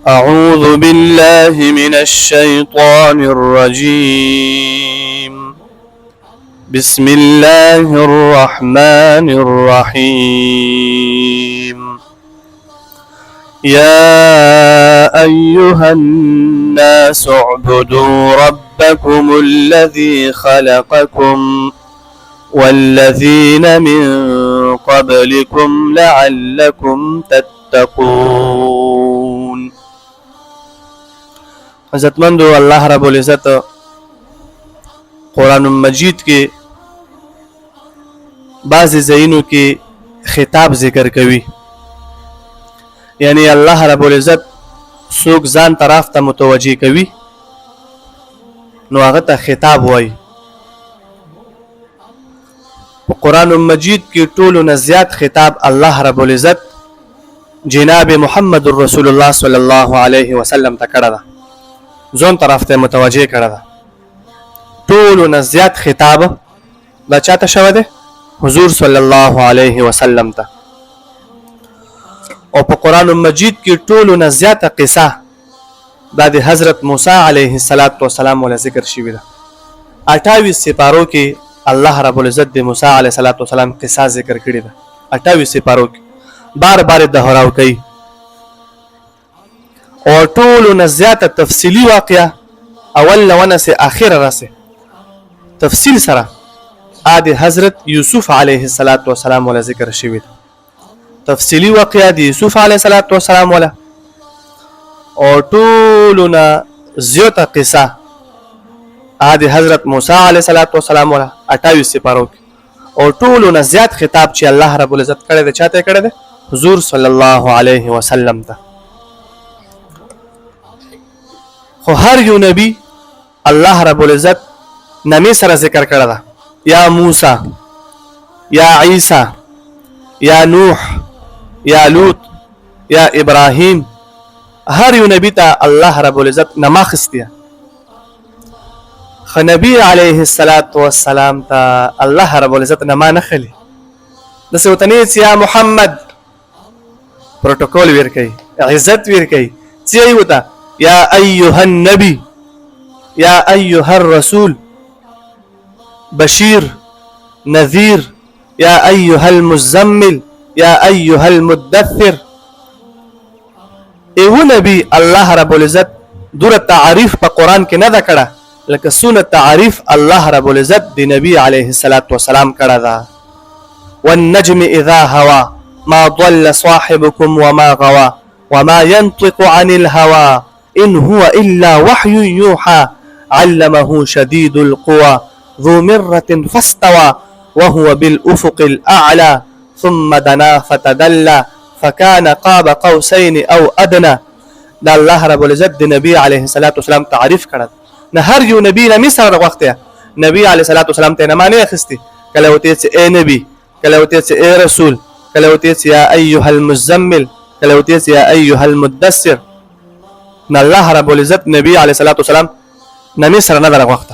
أعوذ بالله من الشيطان الرجيم. بسم الله الرحمن الرحيم. يا أيها الناس اعبدوا ربكم الذي خلقكم والذين من قبلكم لعلكم تتقون. عزتمندو اللہ رب العزت قرآن مجید کے بعض ځایونو کې خطاب ذکر کوي، یعنی الله رب العزت څوک ځان طرف ته متوجه کوي نو هغه ته خطاب وایي. په قرآن مجید کې ټولو نه زیات خطاب الله رب العزت جناب محمد رسول الله صلی الله علیه وسلم ته کړی ده، ځون طرف ته متوجه کړی ده. ټولو نه زیات خطاب دا چاته شوی دی؟ حضور صلی الله علیه وسلم ته. او په قرآن مجید کې ټولو نه زیاته قصه دا د حضرت موسی علیه السلام ولا ذکر شوی ده. 28 سپارو کې الله رب العزت د موسی علیه السلام قصه ذکر کړی ده. 28 سپارو کې بار بار دهراو کوي او ټولو نه زیاته تفصیلی واقعه اول لونه سه اخر راسه تفصیل سره د حضرت یوسف علیه السلام ولا ذکر شوی ده. تفصیلی واقعه د یوسف علیه السلام ولا او ټولو نه زیاته قصه د حضرت موسی علیه السلام ولا 28 سپارو کې او ټولو نه زیات خطاب چې الله رب العزت کړی دی چاته کړی دی؟ حضور صلی الله علیه وسلم ته. خو هر یو نبی الله رب العزت نامې سره ذکر کړی ده، یا موسی، یا عیسی، یا نوح، یا لوط، یا ابراهیم. هر یو نبی ته الله رب العزت نامه اخیستې. خو نبی علیه السلام ته الله رب العزت نامه نه اخلي. داسې ورته نه چې یا محمد پروتوکول ورکوي، عزت ورکوي. څه یې ورته؟ یا ایها النبی، یا ایها الرسول، بشیر، نذیر، یا ایها المزمل، یا ایها المدثر. ایو نبی الله رب العزت دوره تعریف په قرآن کې نه ده کړه لکه څونه تعریف الله رب العزت د نبی علیه السلام کړه ده. والنجم اذا هوى ما ضل صاحبكم وما غوى وما ينطق عن الهوى إن هو إلا وحي يوحى علمه شديد القوى ذو مرة فاستوى وهو بالأفق الأعلى ثم دنا فتدلى فكان قاب قوسين أو أدنى. دا الله رب العزت د نبی علیه السلام تعریف کړه. نه هر یو نبی نه سره وخت نبی علیه السلام ته نه معنی اخیستی. کله وته چې اے نبی، کله وته چې اے رسول، کله وته چې یا ایها المزمل، کله وته چې یا ایها المدثر. نه الله رب العزت نبی علیه السلام نه سره نه دغه وخت.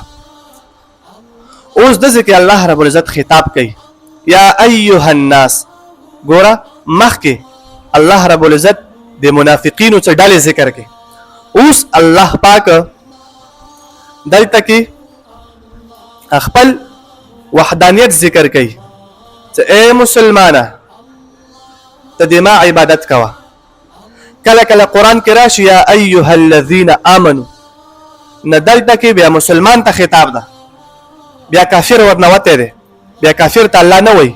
اوس د ځکه الله رب العزت خطاب کوي یا ایها الناس. ګوره مخکې الله رب العزت د منافقینو څخه ډلې ذکر کوي. اوس الله پاک دلته کې خپل وحدانیت ذکر کوي چې اے مسلمانه ته د ما عبادت کوه. کله کله قرآن کې راشي یا ایها الذین آمنو، نه دلته کې بیا مسلمان ته خطاب ده، بیا کافر ورنوتی دی. بیا کافر ته الله نه وایي،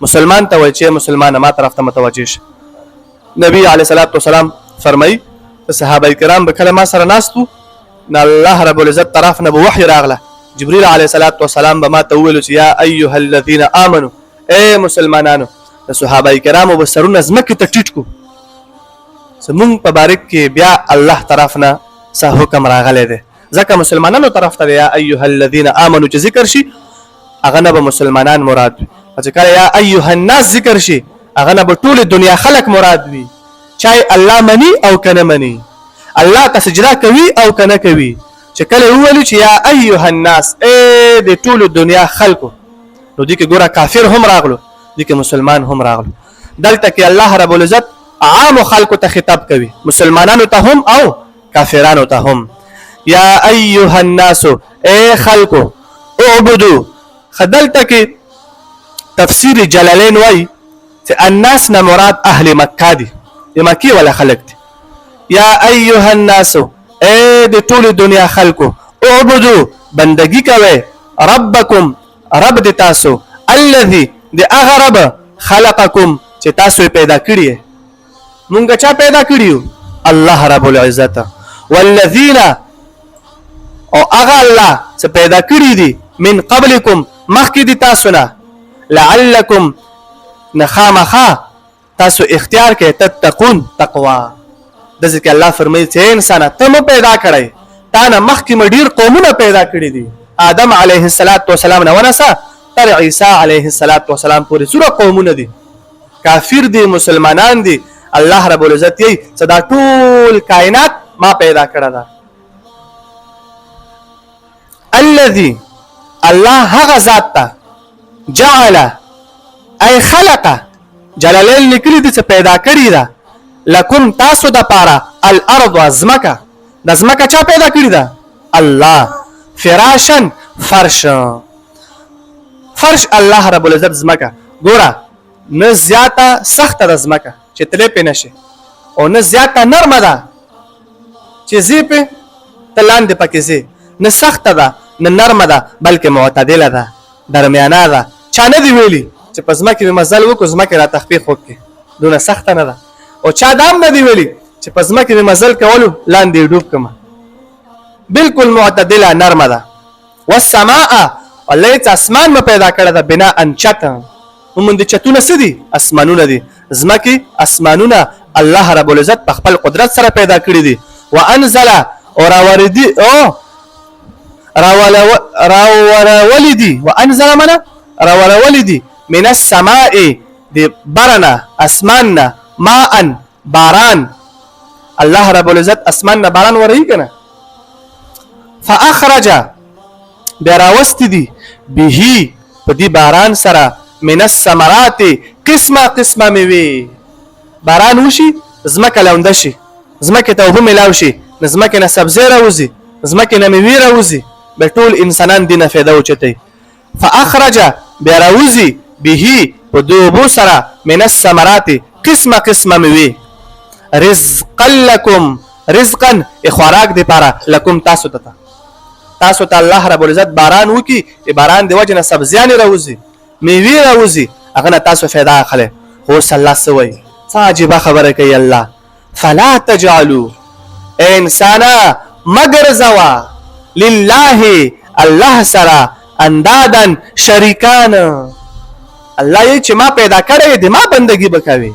مسلمان ته وایي چې مسلمانه ما طرف ته متوجه شه. نبی علیه السلام فرمایي صحابه کرام به کله ما سره ناستو نه الله رب العزت طرف نه به وحی راغله. جبريل عليه السلام به ما ته وویلو چې یا ایها الذین آمنو، اے مسلمانانو. د صحابه کرامو به سرونه ځمکې ته ټیټ کو. زمونږ په باره کې بیا الله طرف نه څه حکم راغلی دی. ځکه مسلمانانو طرف ته یا ایها الذین آمنو چې ذکر شي هغه نه به مسلمانان مراد وي. چې کله یا ایها الناس ذکر شي هغه نه به ټول دنیا خلق مراد وي، چای الله مني او کنه مني، الله ته سجده کوي او کنه کوي. چې کله وویل چې یا ایها الناس، اے د ټول دنیا خلقو، نو دې کې ګوره کافر هم راغلو، دې کې مسلمان هم راغلو. دلته کې الله رب العزت عام خلکو ته خطاب کوي، مسلمانانو ته هم او کافرانو ته هم. یا ایها الناس، اے خلکو، اعبدو. خدلته کې تفسیر جلالین وای چې الناس نه مراد اهل مکه دي، د مکی ولا خلک دي. یا ایها الناس، اے د ټول دنیا خلکو، اعبدو بندگی کوي، ربکم رب د تاسو، الذي د هغه رب خلقکم چې تاسو پیدا کړی. مونږ چا پیدا کړیو؟ الله رب العزت. والذین، او هغه الله چې پیدا کړی دي، من قبلکم مخکې دي تاسو نه، لعلکم نخامخا تاسو اختیار کې تتقون تقوا. د ځکه الله فرمایي چې انسان ته مو پیدا کړی، تا نه مخکې مې ډیر قومونه پیدا کړي دي. آدم علیه السلام نه ونسه تر عیسی علیه السلام پورې څومره قومونه دي، کافر دي مسلمانان دي. الله رب العزت یې صدا ټول کائنات ما پیدا کړه ده. الذي الله هغه ذات ته، جعل ای خلق، جلالین لیکلي دي چې پیدا کړی ده، لکم تاسو د پاره، الارض ازمکه، د ازمکه چا پیدا کړی ده؟ الله. فراشن فرش، فرش الله رب العزت زمکه. ګوره نه زیاته سخته د زمکه چې تلې پې نشي، او نه زیاته نرمه ده چې زی پې ته لاندې پکې زی، نه سخته ده نه نرمه ده، بلکې معتدله ده، درمیانه ده. چا نه دی ویلي چې په زمکې مې مزل وکړو زمکې را تخفیف وکړي، دونه سخته نه ده. او چا دا هم نه دی ویلي چې په زمکې مې مزل کولو لاندې ډوب کړم، بالکل معتدله نرمه ده. والسماء، الله چې اسمان مې پیدا کړی ده، بنا ان چت. وموږ د چتونه څه دي؟ اسمانونه دي. زمکې اسمانونه الله رب العزت په خپل قدرت سره پیدا کړي دي. وانزل، او راوردي، او راولدي، وانزل منا راولدي، من السماء د برنا اسماننا، ماء باران. الله رب العزت اسماننا باران ورهي کنه. فاخرج، بیا راوستی دي، به په دې باران سره، من الثمرات قسمه قسمه میوې. باران وشي زمکه لونده شي، زمکه ته اوبه میلاو شي، زمکه نه سبزی راوځي، زمکه نه میوې راوځي، به ټول انسانان دې نه فایده اوچتوي. فاخرج، بیا راوځي، به په دې اوبو سره، من الثمرات قسمه قسمه میوې. رزقا لکم، رزقا خوراک دې پاره، لکم تاسو ته، تاسو ته الله رب العزت باران وکي، باران دی وجه نه سبزیان راوځي، میوې راوځي، هغه نه تاسو فایده اخلئ. خو الله سوی څه عجیبه خبره کوي الله. فلا تجعلوا، انسانا مگر زوا، لله الله سره، اندادن شریکان. الله یې چې ما پیدا کړی دی، ما بندگی وکوي،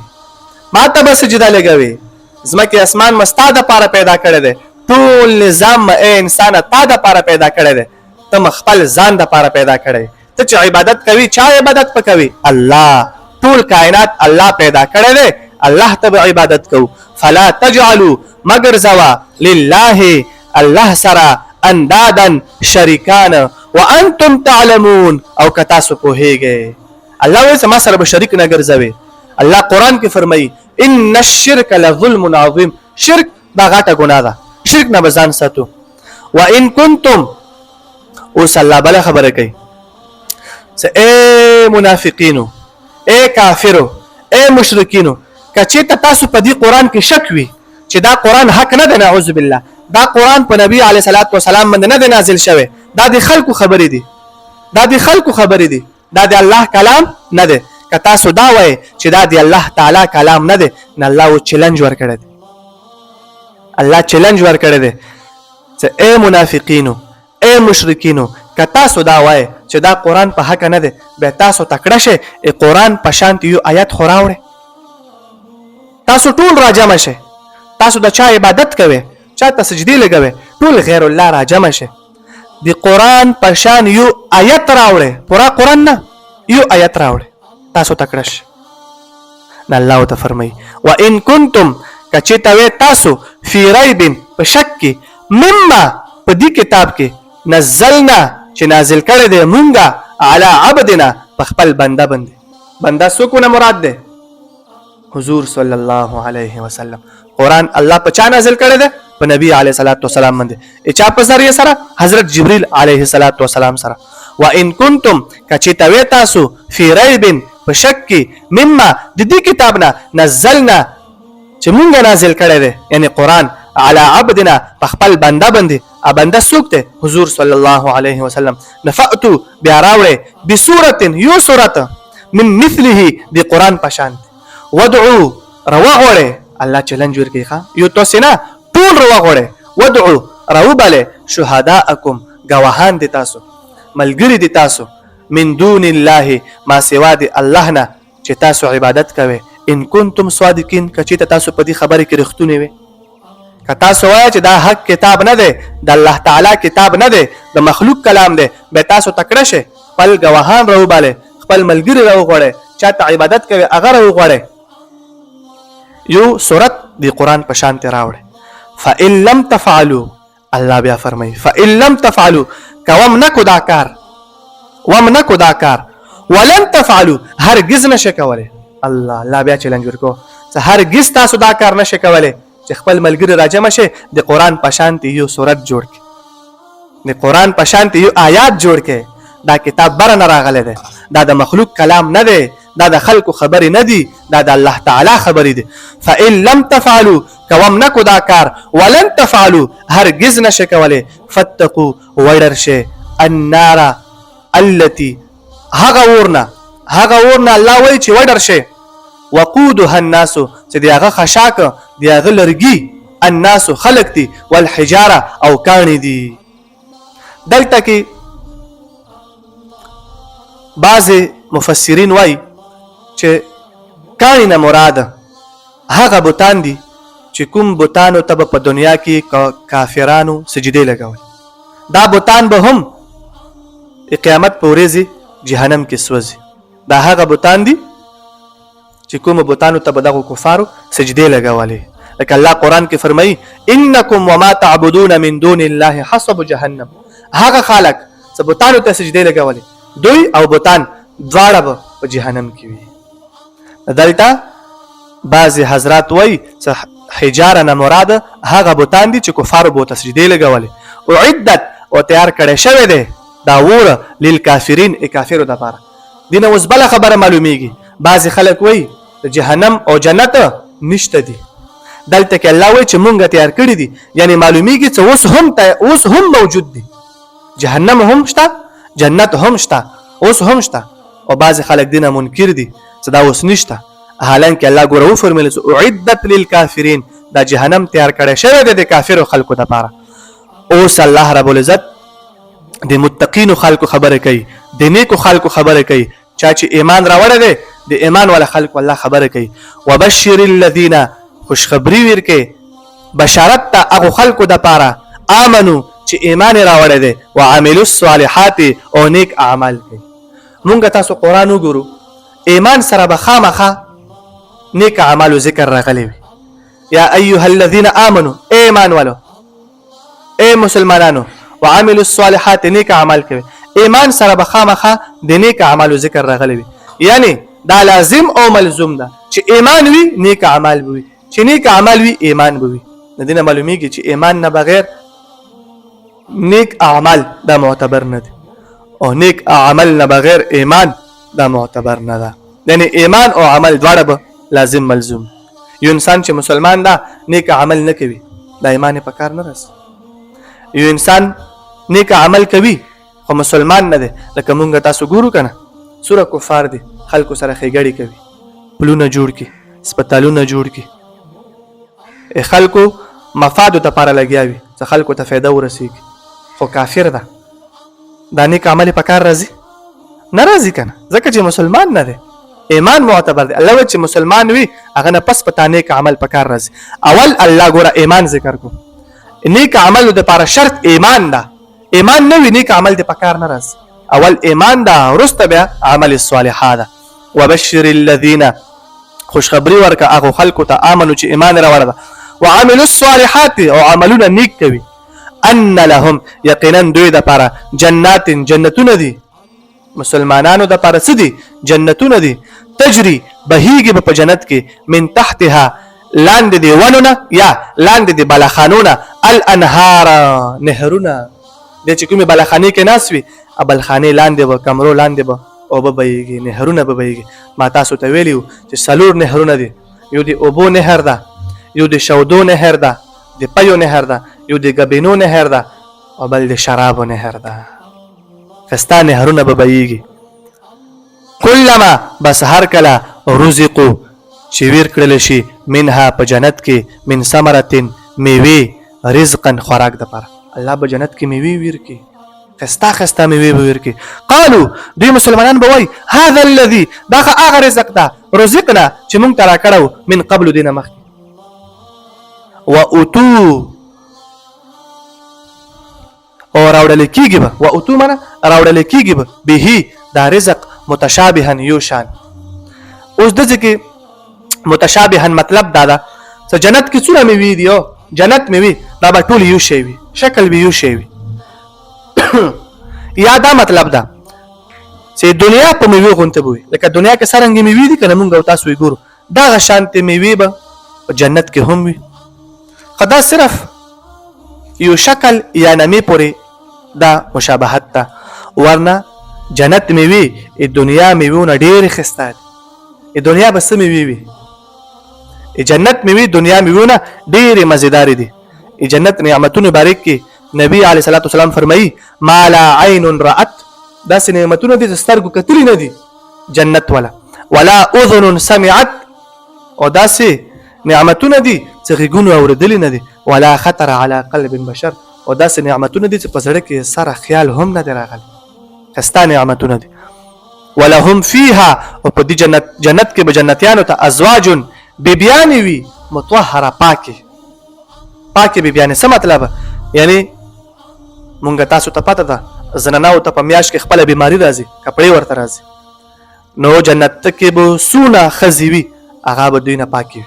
ما ته به سجده لګوي. زمکه اسمان مستا د پاره پیدا کړی دی، ټول نظام اے انسان تا د پاره پیدا کړی دی، ته خپل ځان د پاره پیدا کړی. ته چې عبادت کوي، چا عبادت پکوي؟ الله. ټول کائنات الله پیدا کړی دی، الله ته عبادت کو. فلا تجعلوا، مگر زوا، لله الله سره، اندادن شریکان، وانتم تعلمون، او که تاسو پوهیږئ. الله وایي ما سره به شریک نه ګرځوي. الله قرآن کې فرمایي ان الشرک لظلم عظیم، شرک دا غټه ګناه ده، شرک نه بزان ساتو. وان کنتم، اوس الله بل خبره کوي، اے منافقینو، اے کافرو، اے مشرکینو، کچې ته تاسو په دې قرآن کې شک وي چې دا قرآن حق نه دی، نعوذ بالله، دا قرآن په نبی علیه الصلاۃ والسلام باندې نه دی نازل شوی، دا د خلکو خبرې دي، دا د خلکو خبرې دي، دا د الله کلام نه دی. که تاسو دا وایئ چې دا د الله تعالی کلام نه دی، نه الله و چیلنج ورکړی دی، الله چیلنج ورکړی دی چې اے منافقینو، اے مشرکینو، که تاسو دا وایئ چې دا قرآن په حق نه دی، بیا تاسو تکړه شئ، قرآن په شانتي یو آیت خو راوړئ، تاسو ټول راجمع شئ، تاسو د چا عبادت کوئ، چا ته سجدې لګوئ، ټول غیر الله راجمع شئ، د قرآن په شان یو آیت راوړئ، پورا قرآن نه، یو آیت راوړئ، تاسو تکړه شئ. الله ته فرمایي وان کنتم، که چېرته وئ تاسو فی ریب، په شک کې، مما په دې کتاب کې، نزلنا چې نازل کړی دی مونږه، علی عبدنا په خپل بنده باندې. بنده څوک نه مراد دی؟ حضور صلی الله علیه وسلم. قرآن الله په چا نازل کړی دی؟ په نبی علیه الصلاۃ والسلام باندې. چا په ذریعه سره؟ حضرت جبرئیل علیه الصلاۃ والسلام سره. وان کنتم کچتوی تاسو فی ریب په شک کې مما د دې کتاب نه نزلنا چې مونږ نازل کړی دی یعنی قرآن على عبدنا په خپل بنده باندې. ا بنده څوک دی؟ حضور صلی الله علیه وسلم. نفأتو بیا راوړې بسورة یو سورت من مثله د قرآن پشان. ودعو روا غوړې الله چلنج ورکړي ښا یو تاسو نه ټول روا غوړې. ودعو راوبله شهداءکم گواهان دي تاسو ملګری دي تاسو من دون الله ما سوا دي الله نه چې تاسو عبادت کوئ. ان کنتم صادقین کچې تاسو په دې خبره کې رښتونی وي. که تاسو وایئ چې دا حق کتاب نه دی د الله تعالی کتاب نه دی د مخلوق کلام دی به تاسو تکړه شئ خپل گواهان راوباله خپل ملګری راوغوړئ چاته عبادت کوي هغه راوغوړئ. یو سورت دی قرآن په شان ته راوړئ. فإن لم تفعلوا الله بیا فرمایي فإن لم تفعلوا کوم نکو دا کار وم نکو دا کار ولن تفعلوا هرگز نشه کولی. الله بیا چیلنج ورکو چې هرگز تاسو دا کار نشه کولی چې خپل ملګری راجمع شي د قرآن په شان ته یو سورت جوړ کړي د قرآن په شان ته یو آیات جوړ کړي. دا کتاب بره نه راغلی دی دا د مخلوق کلام نه دی دا د خلکو خبرې نه دي دا د الله تعالی خبرې دي. فإن لم تفعلوا کوم نکو دا کار ولن تفعلوا هرگز نشه کولی فاتقوا وډر شئ النار التي هغه ورنه الله وایي چې وډر شئ وقودها الناس چې دی هغه خشاک دی هغه لرګي الناس خلق دي والحجاره او کاڼي دي. دلته کې بعض مفسرین وایي چې کاڼي نه مراد هغه بوتان دي چې کوم بوتانو ته په دنیا کې کافرانو سجدې لګول. دا بوتان به هم قیامت په ورځ جهنم کې سوځي. دا هغه بوتان دي چې کوم بوتانو ته به دغه کفارو سجدې لګولې. لکه الله قرآن کې فرمایي انکم وما تعبدون من دون الله حسب جهنم. هغه خلق چې بوتانو ته سجدې لګولې دوی او بوتان دواړه به په جهنم کې وي. دلته بعضې حضرات وایي چې حجاره نه مراد هغه بوتان دي چې کفارو به ورته سجدې لګولې. اعدت او تیار کړی شوی دی دا اور للکافرین کافرو دپاره. دې نه اوس بله خبره معلومیږي بعضې خلک وایي د جهنم او جنت نشته دي. دلته کې الله وایي چې مونږ تیار کړي دي یعنی معلومیږي چې اوس هم موجود دي. جهنم هم شته جنت هم شته اوس هم شته او بعضې خلک دې نه منکر دي چې دا اوس نشته. حالانکه الله ګوره وفرمیل چې اعدت للکافرین دا جهنم تیار کړی شوی دی د کافرو خلکو دپاره. اوس الله رب العزت د متقینو خلکو خبره کوي د نیکو خلکو خبره کوي چا چې ایمان راوړی دی د ایمان والا خلکو الله خبره کوي. وبشر الذین خوشخبری ورکې بشارت ته هغو خلکو دپاره آمنو چې ایمان راوړی دی وعملوا الصالحات او نیک اعمال کوي. مونږ تاسو قرآن وګورو ایمان سره به خامخا نیک اعمالو ذکر راغلی وي. یا ایها الذین آمنو ایمان والو ای مسلمانانو وعملوا الصالحات نیک اعمال کوي. ایمان سره به خامخا د نیک اعمالو ذکر راغلی وي یعنی دا لازم او ملزوم ده چې ایمان وي نیک اعمال وي چې نیک اعمال وي ایمان وي. د دې نه معلومیږي چې ایمان نه بغیر نیک اعمال دا معتبر نه دي او نیک عمل نه بغیر ایمان دا معتبر نه ده. یعنی ایمان او عمل دواړه به لازم ملزوم. یو انسان چې مسلمان ده نیک عمل نه کوي دا ایمان په کار نه راځي. یو انسان نیک عمل کوي خو مسلمان نه دی لکه مونږ تاسو ګورو کنه سوره کفار دي خلکو سره ښېګړې کوي پلونه جوړ کړي سپتالونه جوړ کړي خلکو مفادو دپاره لګیا وي چې خلکو ته فایده ورسېږي خو کافر ده. دا نیک عمل په کار راځي نه راځي کنه ځکه چې مسلمان نه دی ایمان معتبر دی. الله وایي چې مسلمان وي هغه نه پس په تا نیک عمل په کار راځي. اول الله ګوره ایمان ذکر کو نیک عملو دپاره شرط ایمان ده. ایمان نه وي نیک عمل دې په کار نه راځي. اول ایمان ده وروسته بیا عمل الصالحه ده. وبشر الذین خوشخبری ورکه هغو خلکو ته آمنو چې ایمان راوړی ده وعملوا الصالحات او عملونه نیک کوي ان لهم یقینا دوی دپاره جنات جنتونه دي مسلمانانو د پاره څه دي؟ جنتونه دي. تجري بهیږي په جنت کې من تحتها لاندې دی ونونه یا لاندې دی بلاخانونه الانهار نهرونه. د چې کومې بلاخانې کې ناس وي بلخانې لاندې به کمرو لاندې به اوبه بهیږي، نهرونه به بهیږي. ما تاسو ته ویلي وو چې 4 نهرونه دي. یو د اوبو نهر ده، یو د شودو نهر ده، د پیو نهر ده، یو د ګبینو نهر ده او بل د شرابو نهر ده. خستا نهرونه به بهیږي. کلما بس هر کله رزقو چې ویر کړل شي منها په جنت کې من ثمرتين میوه رزقا خوراک د پاره. الله به جنت کې میوه ویر کی، خستا میوه به ویر کی. قالو دوی مسلمانان به وای هذا الذي دا هغه رزق ده رزقنا چې مونږ ترا کړو من قبل دینه مخ واتو او راوړل کیږي به واتو معنا راوړل کیږي به دا رزق متشابها یوشان. اوس د ځکه متشابها مطلب دا ده چې جنت کې څوره میوه دی او جنت میوه دا به ټول یو شی وي، شکل به یو شی وي. یا دا مطلب ده چې دنیا په میوه غونته وي، لکه دنیا کې سرنګ میوه دي کنه مونږ او تاسو یې ګورو، دا شانته میوه به په جنت کې هم وي. خدا صرف یو شکل یا نمی پوری دا مشابهت ده، ورنه جنت میوه ای دنیا میوه نه ډېر خسته دي. ای دنیا بس میوه وي، ای جنت میوه دنیا میوه نه ډېر مزیدار دي. ای جنت نعمتونو بارک کې نبی علیه الصلاۃ والسلام فرمایي ما لا عین رأت، دا سه نعمتونه دي سترګو کتلی نه دي جنت ولا اذن سمعت، او دا سه نعمتونه دي چې غوږونه اوریدلی نه دي ولا خطر علی قلب بشر، او دا سه نعمتونه دي چې په زړه کې سره خیال هم نه راغلي. خسته نعمتونه دي. ولهم فيها او په دې جنت کې به جنتیانو ته ازواج بیبیان وي مطهره پاکي بیبیان. څه مطلب؟ یعنی مونږ تاسو ته پته ده زنانو ته په میاش کې خپل بیماری راځي، کپڑے ورته راځي، نو جنت کې به سونه خزوي هغه به دوی نه پاکي وي.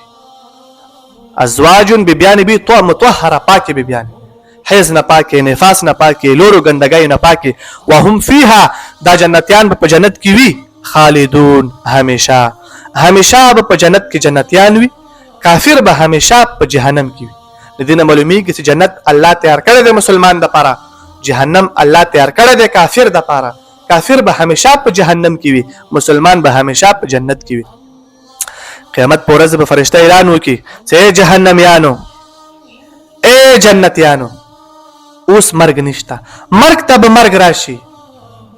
ازواج بیبیان بي تو مطهره پاکي بیبیان، حیض نه پاکي، نفاس نه پاکي، لورو ګندګۍ نه پاکي. وهم فيها دا جنتیان په جنت کې وي خالدون همیشه به په جنت کې جنتیان وي. کافر به همیشه په جهنم کې وي. د دې معلومیږي چې جنت الله تیار کړی دی مسلمان د پاره، جهنم الله تیار کړی دی کافر د پاره. کافر به همیشه په جهنم کې وي، مسلمان به همیشه په جنت کې وي. قیامت پر ورځ به فرشته اعلان وکړي چې اے جهنميانو اے جنتیانو اوس مرګ نشته، مرګ ته به مرګ راشي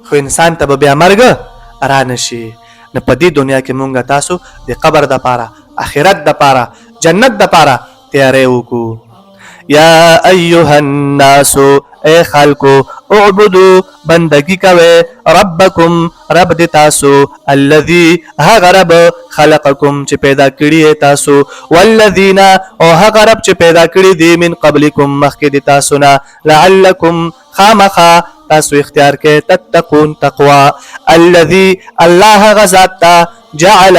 خو انسان ته به بیا مرګ را نشي. نه په دې دنیا کې مونږ تاسو د قبر د پاره، آخرت د پاره، جنت د پاره تیارې وکړو. یا ایها الناس اے خلقو اعبدو بندگی کوي ربکم رب د تاسو الذي هغه رب خلقکم چې پیدا کړی تاسو والذین او هغه رب چې پیدا کړی دی من قبلکم مخکې د تاسو نه لعلکم خامخا تاسو اختیار کې تتقون تقوا الذي الله غزاتا جعل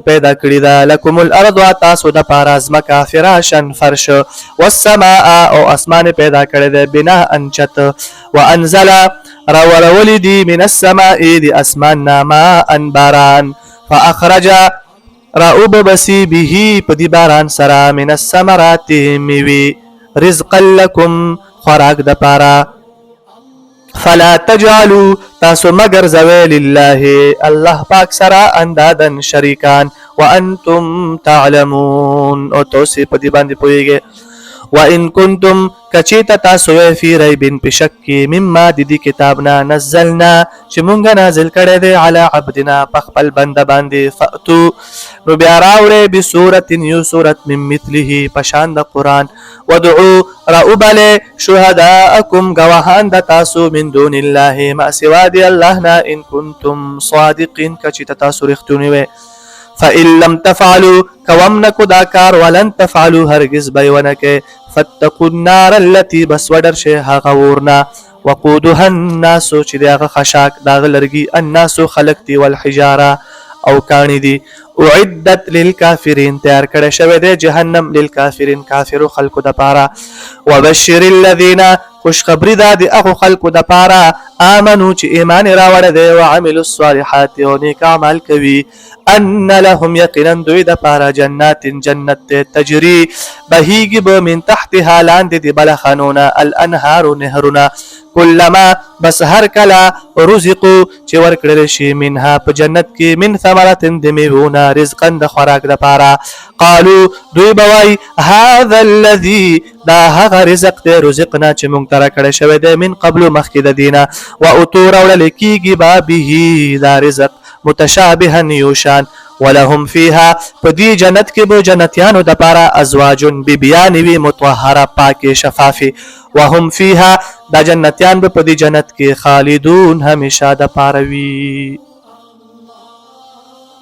پیدا کړی دا لكم الارض تاسو د پاره ازمکا فراشن فرش والسماء او اسمان پیدا کړی دی بنا انچت وانزل راولول دی من السماء دی اسمان ماء باران فاخرج راوب بسی به پدی باران سرا من الثمرات میوی رزقا لكم خوراک د پاره فلا تجعلوا تاسو مگر زوی لله الله پاک سرا اندادن شریکان وانتم تعلمون او توسی پدی باندې پویږي. وان کنتم کچیتا تاسو فی ریب بشک مما د دې کتابنا نزلنا چې مونږه نازل کړی دی علی عبدنا پخپل بنده باندې فاتو نو بیا راوړې به سورۃ یو سورۃ من مثله پشان د قران ودعو راوبل شهداءکم گواهان د تاسو من دون الله ما سوا دی الله نه ان کنتم صادقین کچیتا تاسو رښتونی وي. فإن لم تفعلوا كومنكو داكار ولن تفعلوا هرگز بيونك فاتقوا النار التي بس ودر شيها غورنا وقودها الناس چې دغه خشاک دغه لرګي الناس خلقتي والحجاره او کانی دي اعدت للكافرين تیار کړه شوی دی جهنم للكافرين کافر خلق د پاره. وبشر الذين خوشخبری دا د هغو خلکو دپاره آمنو چې ایمان یې راوړی دی وعملوا الصالحات او نیک اعمال کوي ان لهم یقینا دوی دپاره جنات جنت دی تجري بهیږي به من تحتها لاندې د بلخانونه الانهار نهرونه کلما بس هر کله رزقو چې ورکړل شي منها په جنت کې من ثمرات د میوونه رزقا د خوراک دپاره قالو دوی به وایي هذا الذي دا هغه رزق دی رزقنا چې موږ ته راکړی شوی دی من قبل مخکې د دینه واوتو راوړل کېږي به به دا رزق متشابها یوشان ولهم فيها په دې جنت کې به جنتیانو دپاره ازواج بیبیانې وي مطهره پاکې شفافې وهم فيها دا جنتیان به په دې جنت کې خالدون همیشه دپاره وي